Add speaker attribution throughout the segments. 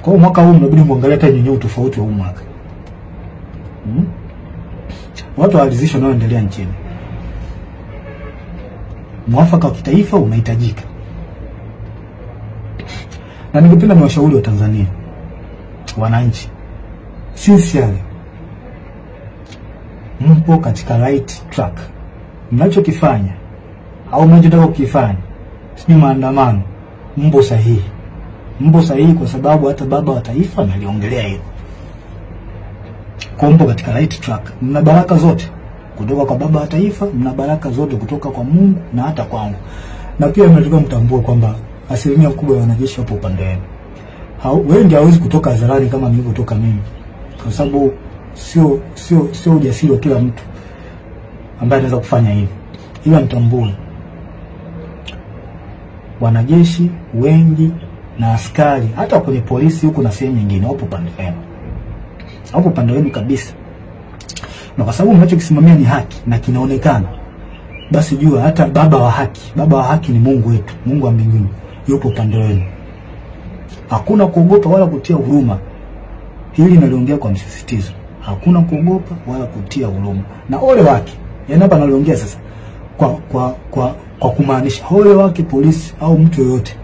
Speaker 1: Kwa hiyo mwaka huu mnabidi muangalie hata nyenye utofauti wa huu mwaka. Watu waalizishwa nao endelea nchini. Mwafaka wa kitaifa unahitajika. Na ningependa niwashauri wa Tanzania, wananchi, sincerely, mpo katika right track. Mnachokifanya au mnachotaka kukifanya, sijui maandamano, mpo sahihi. Mpo sahihi kwa sababu hata baba wa taifa analiongelea hilo. Kwa mpo katika right track. Mna baraka zote kutoka kwa baba wa taifa, mna baraka zote kutoka kwa Mungu na hata kwangu. Na pia mnatakiwa mtambue kwamba asilimia kubwa ya wanajeshi wapo upande wenu. Wengi hawezi kutoka hadharani kama nilivyotoka mimi. Kwa sababu sio ujasiri wa kila mtu ambaye anaweza kufanya hivi. Ila mtambue wanajeshi wengi na askari hata kwenye polisi huko na sehemu nyingine wapo upande wenu. Hapo upande wenu kabisa. Na kwa sababu mnachokisimamia ni haki na kinaonekana, basi jua hata baba wa haki ni Mungu wetu, Mungu wa mbinguni, yupo upande wenu. Hakuna kuogopa wala kutia huruma. Hili naliongea kwa msisitizo. Hakuna kuogopa wala kutia huruma. Na ole wake, yaani hapa naliongea sasa kwa kumaanisha ole wake polisi au mtu yoyote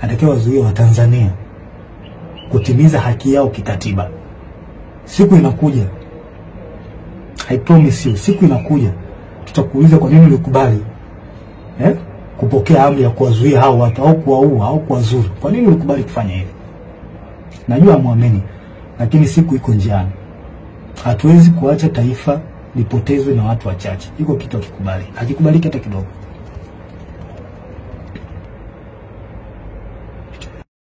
Speaker 1: atakayewazuia wa Tanzania kutimiza haki yao kikatiba. Siku inakuja, I promise you, siku inakuja tutakuuliza kwa nini ulikubali kupokea amri ya kuwazuia hao watu au kuwaua au kuwazuru. Kwa nini ulikubali kufanya hivyo? Najua muamini, lakini siku iko njiani. Hatuwezi kuacha taifa lipotezwe na watu wachache. Iko kitu hakikubaliki hata kidogo.